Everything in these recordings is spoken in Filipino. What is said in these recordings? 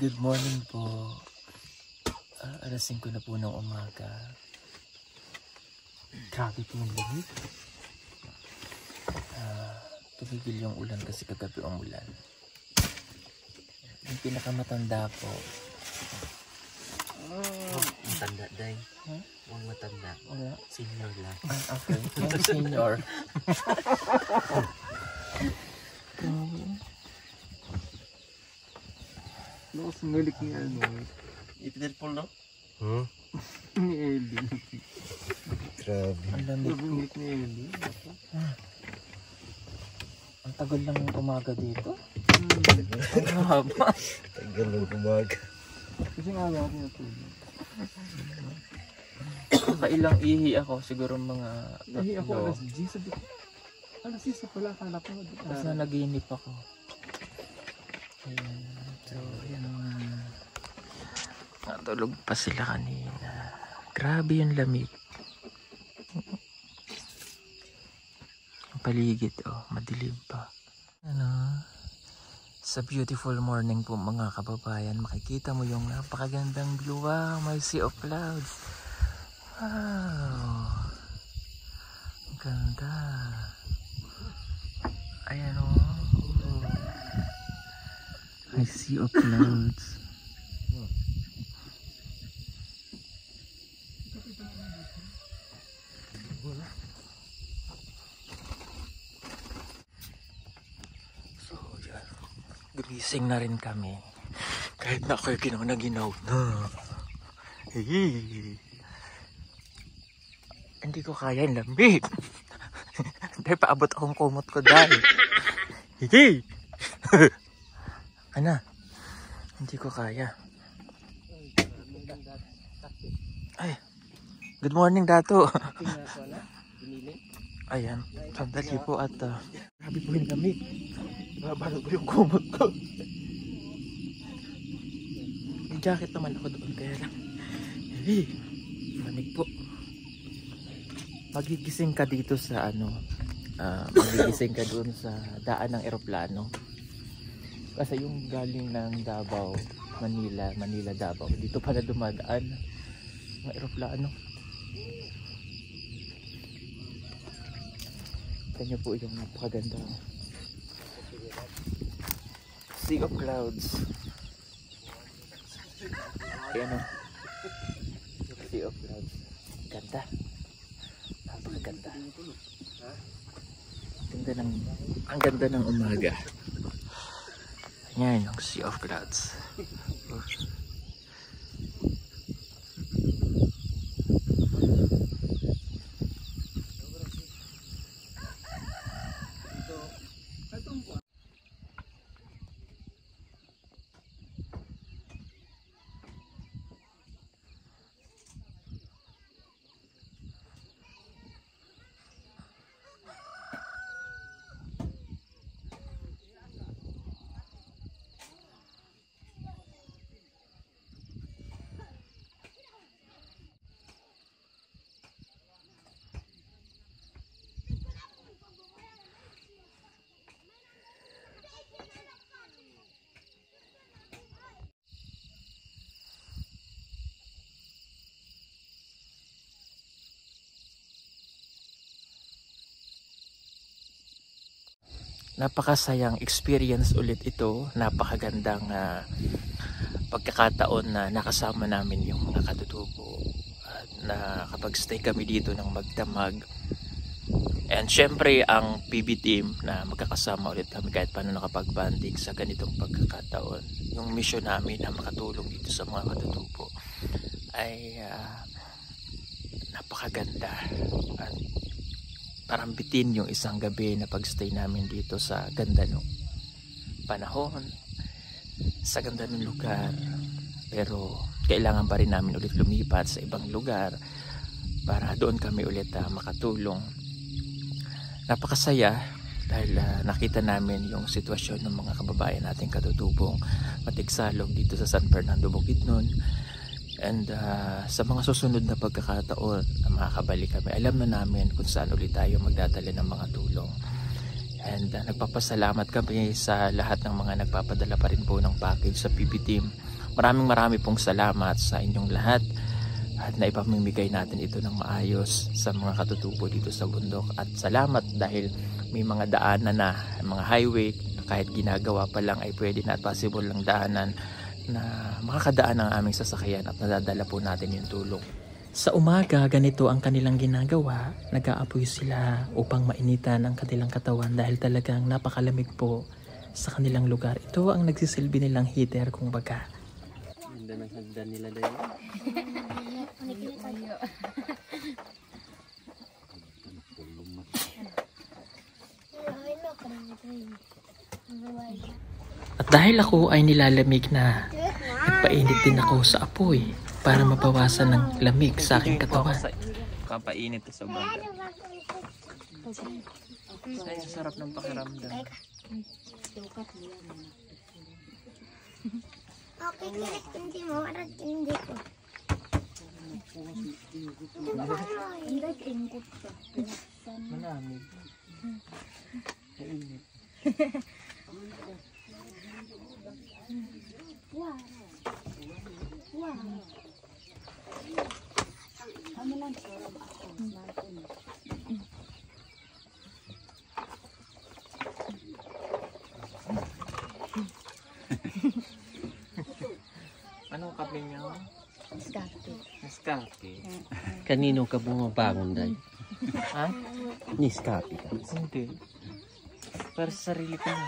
Good morning po. Alas 5 na po ng umaga. Grabe po yung lamig. Tumigil yung ulan kasi kagabi umulan. Yung pinakamatanda po. Matanda day. Huwag matanda. Wala. Senior lang. Okay. Yung senior. Nakasumilik ni ano. Ipidel po no? Ni Ellie. Grabe. Ang lamig. Nakasumilik ni Ellie. Ang tagal lang yung umaga dito. Ang haba. Tagal ng umaga. Kasi nga ako natulog. Kailang ihi ako. Siguro mga Nahi ako 3. alas 10. Sabi ko, alas 10 pala. Akala ko. Tapos na naginip ako. Ayan. So, yan mga... Natulog pa sila kanina. Grabe yung lamig. Ang paligid, oh. Madilim pa. Ano? Sa beautiful morning po mga kababayan, makikita mo yung napakagandang blue. Wow, may sea of clouds. Wow. Ang ganda. Ayan o. I see of clouds. So yan, gumising na rin kami. Kahit na ako'y ginaw na. Hindi ko kaya yung lamig. Dahil paabot akong kumot ko dahil. Ano? Hindi ko kaya. Ay, good morning Dato. Ayan, sandali po at grabe po yung lamig. Babalo ko yung kumot ko. May jacket naman ako doon kaya lang. Manig po. Magigising ka dito sa ano, magigising ka doon sa daan ng eroplano. Kasi yung galing ng Davao, Manila, Davao. Dito pala dumadaan ng eroplano. Kanya po yung napakaganda. Sea of clouds. Ayan o. Sea of clouds. Ganda. Napakaganda. Ang ganda ng umaga. Yan yung sea of clouds. Napakasayang experience ulit ito. Napakagandang pagkakataon na nakasama namin yung mga katutubo at nakapag-stay kami dito ng magdamag. And syempre ang PB team na magkakasama ulit kami kahit paano nakapag-banding sa ganitong pagkakataon. Yung mission namin na makatulong dito sa mga katutubo ay napakaganda at parang bitin yung isang gabi na pagstay namin dito sa ganda ng panahon, sa ganda ng lugar. Pero kailangan pa rin namin ulit lumipat sa ibang lugar para doon kami ulit makatulong. Napakasaya dahil nakita namin yung sitwasyon ng mga kababayan nating katutubong matigsalog dito sa San Fernando, Bukidnon. And sa mga susunod na pagkakataon na makakabalik kami, alam na namin kung saan ulit tayo magdadala ng mga tulong. And nagpapasalamat kami sa lahat ng mga nagpapadala pa rin po ng package sa PB team. Maraming pong salamat sa inyong lahat at naipamimigay natin ito ng maayos sa mga katutubo dito sa bundok. At salamat dahil may mga daanan na, mga highway, kahit ginagawa pa lang ay pwede na at possible lang daanan na makakadaan ang aming sasakyan at nadadala po natin yung tulong. Sa umaga, ganito ang kanilang ginagawa. Nag-aapoy sila upang mainitan ang kanilang katawan dahil talagang napakalamig po sa kanilang lugar. Ito ang nagsisilbi nilang heater kung baga. Ganda ng hagdan nila dahil. At dahil ako ay nilalamig na, nagpainit din ako sa apoy para mabawasan ng lamig sa aking katawan. Kapainit sa baga. Ay, sarap ng pakiramdam. Okay, kilit hindi mo, arat hindi ko. Manamig. Kainit. Anong kape niyo? Nescafe. Kanino ka bumabangon dahil? Ha? Nescafe ka. Hindi. Para sa sarili ko lang.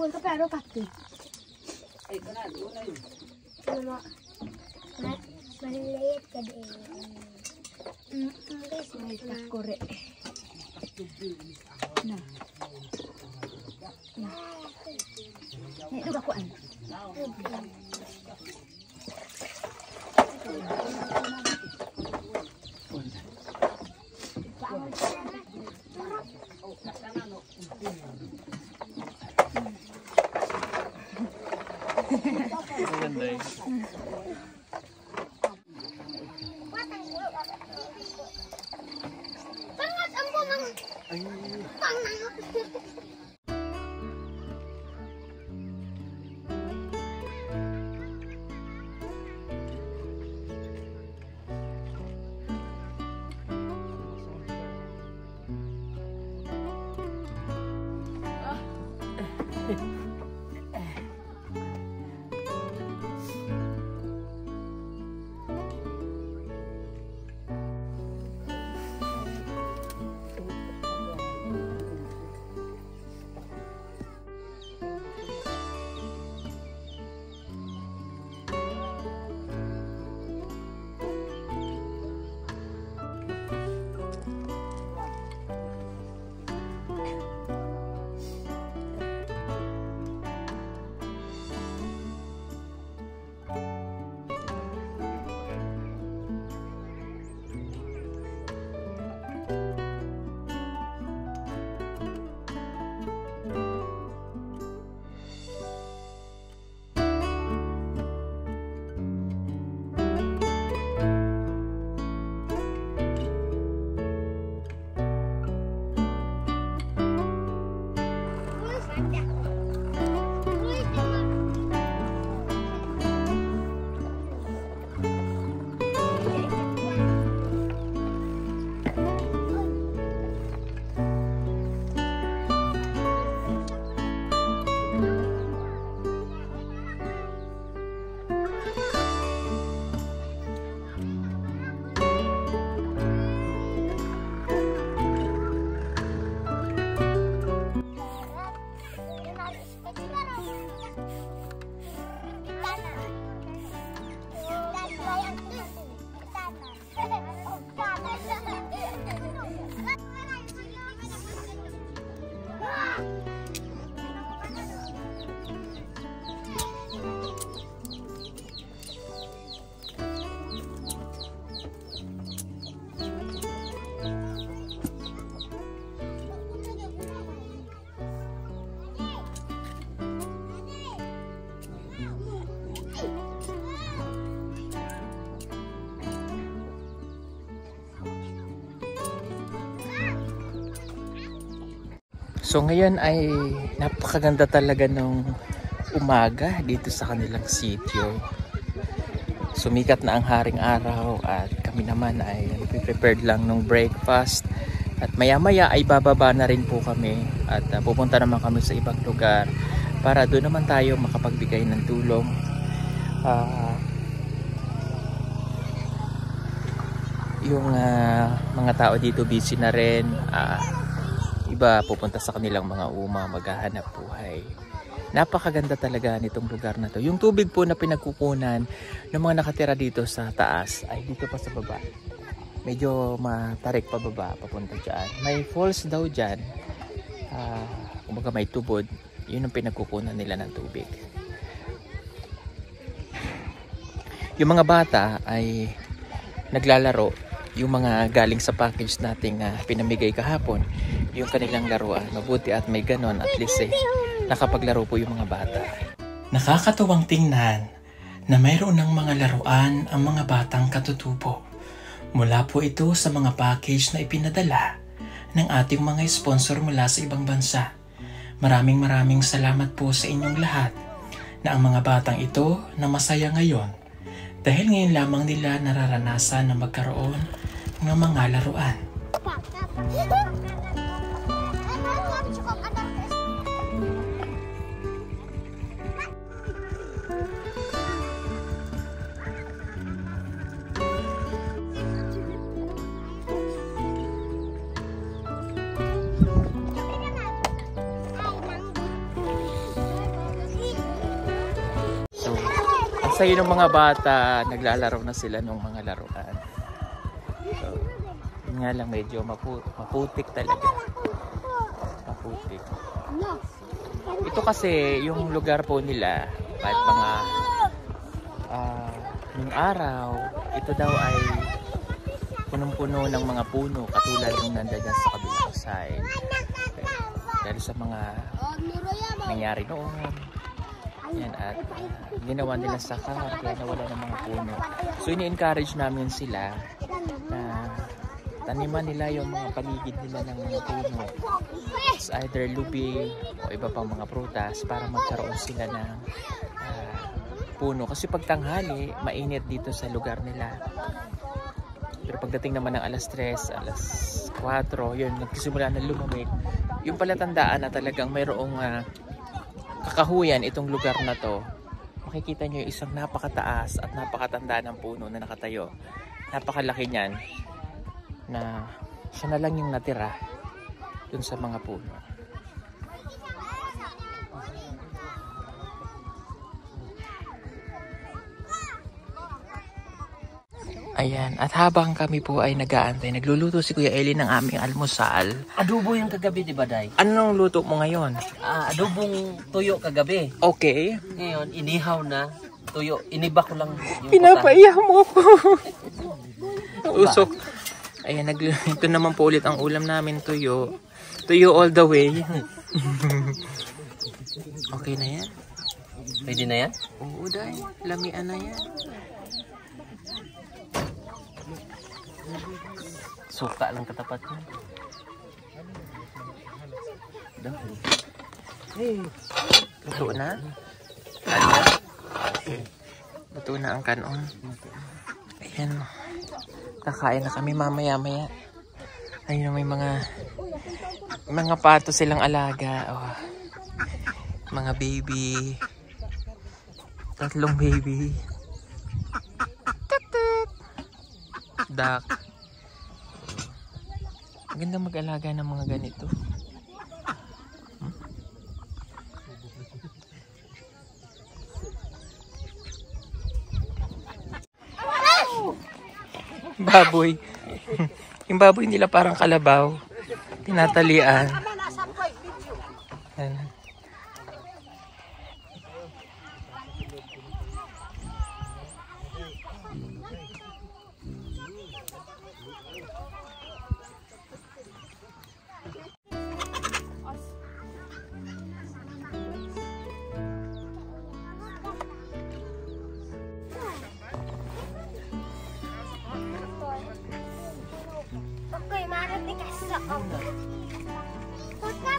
Bukan ke pero pasti. Maliit ka din. Guys, Korek. Nah. Nih, itu kakuan. Maganda eh. Pangat ang bumang. Pangat. So ngayon ay napakaganda talaga ng umaga dito sa kanilang sitio. Sumikat na ang haring araw at kami naman ay prepared lang ng breakfast. At maya maya ay bababa na rin po kami at pupunta naman kami sa ibang lugar para doon naman tayo makapagbigay ng tulong. Yung mga tao dito busy na rin, iba pupunta sa kanilang mga maghahanap buhay. Napakaganda talaga nitong lugar na to. Yung tubig po na pinagkukunan ng mga nakatira dito sa taas ay dito pa sa baba. Medyo matarik pa baba papunta dyan. May falls daw dyan, kumbaga may tubod. Yun ang pinagkukunan nila ng tubig. Yung mga bata ay naglalaro. Yung mga galing sa package nating pinamigay kahapon, yung kanilang laruan. Mabuti at may ganon, at least nakapaglaro po yung mga bata. Nakakatuwang tingnan na mayroon ng mga laruan ang mga batang katutubo. Mula po ito sa mga package na ipinadala ng ating mga sponsor mula sa ibang bansa. Maraming salamat po sa inyong lahat na ang mga batang ito na masaya ngayon dahil ngayon lamang nila nararanasan na magkaroon ng mga laruan. Sa'yo ng mga bata, naglalaro na sila ng mga laruan. So, yun nga lang, medyo maputik talaga. Maputik. Ito kasi, yung lugar po nila, kahit mga yung araw, ito daw ay punong-puno ng mga puno, katulad yung nandiyan sa kabilang side. Okay. Dahil sa mga nangyari noon. Yan, at ginawa nila saka kaya nawala ng mga puno. So ini-encourage namin sila na taniman nila yung mga paligid nila ng mga puno. It's either lubi o iba pang mga prutas para magkaroon sila ng puno. Kasi pag tanghali, mainit dito sa lugar nila. Pero pagdating naman ng alas 3, alas 4, yun, nagsisimula na lumamig. Yung palatandaan na talagang mayroong kakahuyan itong lugar na to. Makikita nyo yung isang napakataas at napakatanda ng puno na nakatayo. Napakalaki niyan na siya na lang yung natira dun sa mga puno. Ayan, at habang kami po ay nag-aantay, nagluluto si Kuya Eli ng aming almusal. Adobo yung kagabi, di ba, Day? Anong luto mo ngayon? Adobong tuyo kagabi. Okay. Ngayon, inihaw na tuyo. Iniba ko lang yung Pinapaiyak mo ko. Usok. Ayan, ito naman po ulit ang ulam namin, tuyo. Tuyo all the way. Okay na yan? Pwede na yan? Oo, Day. Lamian na yan. Suka lang katapat niya. Luto na? Luto na ang kanon. Ayan. Kakain na kami mamaya-maya. Ayun, may mga pato silang alaga. Oh. Mga baby. 3 baby. Duck. Maganda mag-alaga ng mga ganito. Baboy. Yung baboy nila parang kalabaw. Tinatalian. Yan. Okay, marami ka sa ako. Pagka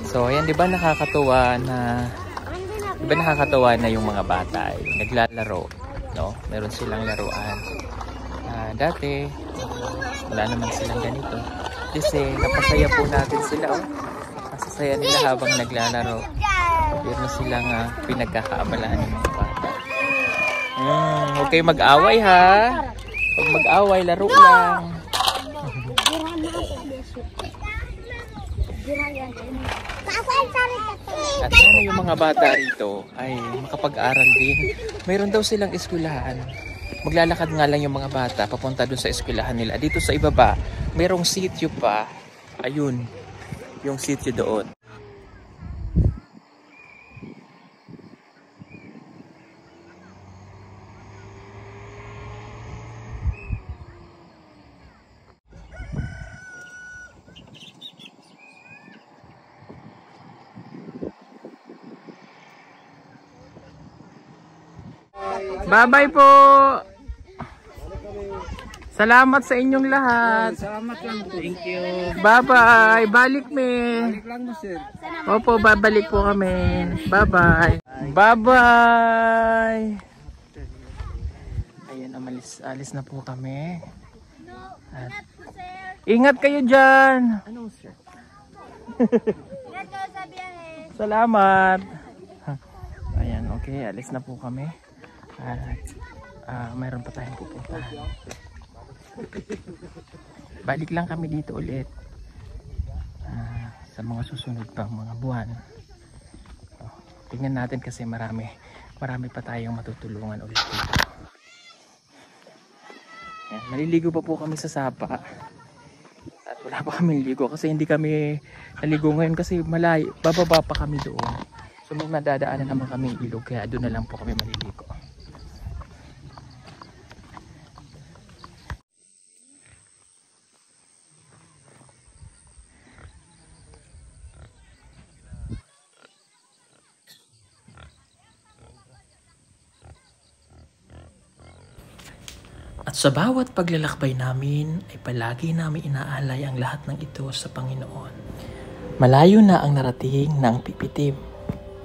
So, ayan, di ba nakakatuwa na yung mga bata ay naglalaro, no? Meron silang laruan. Dati, wala naman silang ganito. Kasi napasaya po natin sila, oh. Masasaya nila habang naglalaro. Meron silang pinagkakaabalahan ng mga bata. Huwag kayo mag-away, ha? Huwag mag-away, laro lang. At sana yung mga bata rito ay makapag-aral din. Mayroon daw silang eskwelahan. Maglalakad nga lang yung mga bata papunta doon sa eskwelahan nila. Dito sa ibaba, mayroong sitio pa. Ayun, yung sitio doon. Bye-bye po! Salamat sa inyong lahat. Salamat lang po. Thank you. Bye-bye! Balik me! Balik lang mo, sir. Opo, babalik po kami. Bye-bye! Bye-bye! Ayan, alis na po kami. At, ingat kayo dyan! Ano, sir? Ingat kayo sa biyahe. Salamat! Ayan, okay. Alis na po kami. At mayroon pa tayong pupuntahan. Balik lang kami dito ulit sa mga susunod pang mga buwan. Tingnan natin kasi marami pa tayong matutulungan ulit dito. Ayan, maliligo pa po kami sa sapa. At wala pa kami ligo kasi hindi kami naligo ngayon kasi malayo. Bababa pa kami doon. So may madadaanan naman kami ilog kaya doon na lang po kami maliligo. At sa bawat paglalakbay namin ay palagi namin inaalay ang lahat ng ito sa Panginoon. Malayo na ang narating ng PBTeam.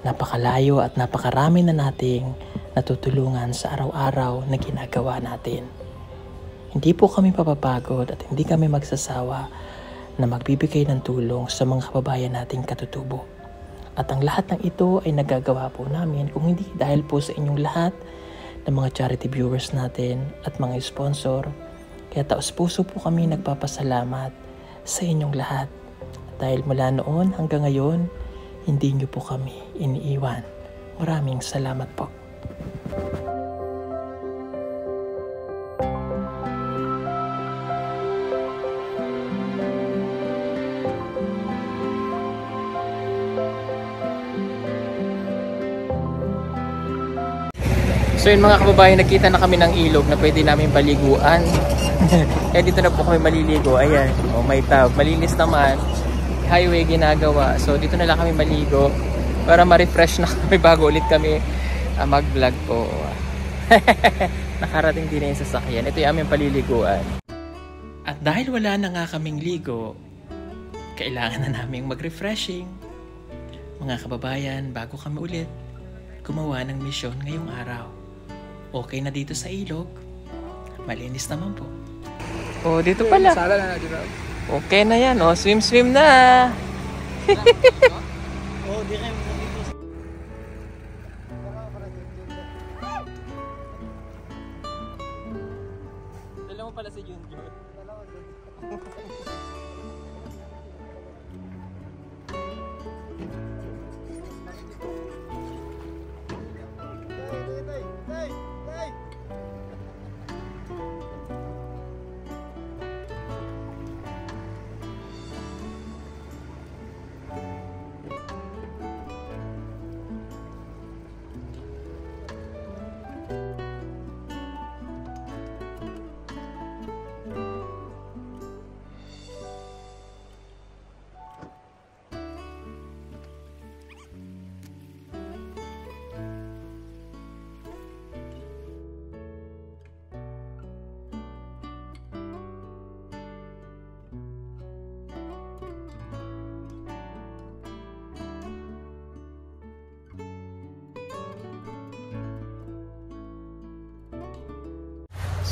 Napakalayo at napakarami na nating natutulungan sa araw-araw na ginagawa natin. Hindi po kami papapagod at hindi kami magsasawa na magbibigay ng tulong sa mga kababayan nating katutubo. At ang lahat ng ito ay nagagawa po namin kung hindi dahil po sa inyong lahat ng mga charity viewers natin at mga sponsor. Kaya taos-puso po kami nagpapasalamat sa inyong lahat. At dahil mula noon hanggang ngayon, hindi niyo po kami iniiwan. Maraming salamat po. So yun mga kababayan, nakita na kami ng ilog na pwede namin paliguan. Kaya dito na po kami maliligo. Ayan, may tub. Malinis naman. Highway ginagawa. So dito na lang kami maligo para ma-refresh na kami bago ulit kami mag-vlog po. Nakarating din na yung sasakyan. Ito yung aming paliliguan. At dahil wala na nga kaming ligo, kailangan na naming mag-refreshing. Mga kababayan, bago kami ulit gumawa ng misyon ngayong araw. Okay na dito sa ilog. Malinis naman po. Oh, dito pala. Sala na natin. Okay na yan. Oh, swim na. Oh, di kayo dito. Dala mo pala si Junjun.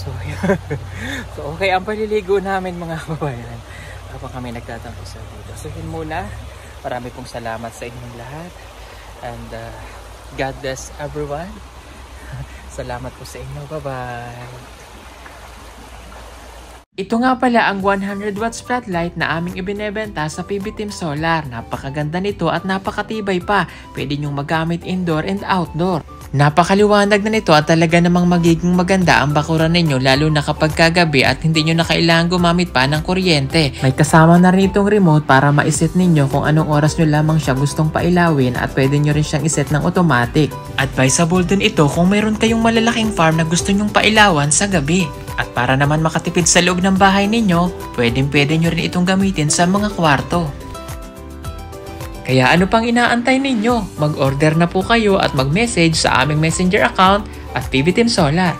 So, so okay ang paliligo namin mga kababayan habang kami nagtatampo sa dito. So yun muna, marami pong salamat sa inyong lahat and God bless everyone. Salamat po sa inyo, bye-bye. Ito nga pala ang 100 watts floodlight na aming ibinebenta sa PB Team Solar. Napakaganda nito at napakatibay pa. Pwede nyong magamit indoor and outdoor. Napakaliwanag na nito at talaga namang magiging maganda ang bakuran ninyo lalo na kapag kagabi at hindi nyo na kailangan gumamit pa ng kuryente. May kasama na rin itong remote para maiset ninyo kung anong oras nyo lamang siya gustong pailawin at pwede nyo rin siyang iset ng automatic. Advisable din ito kung mayroon kayong malalaking farm na gusto nyong pailawan sa gabi. At para naman makatipid sa loob ng bahay ninyo, pwede nyo rin itong gamitin sa mga kwarto. Kaya ano pang inaantay ninyo? Mag-order na po kayo at mag-message sa aming messenger account at PB Team Solar.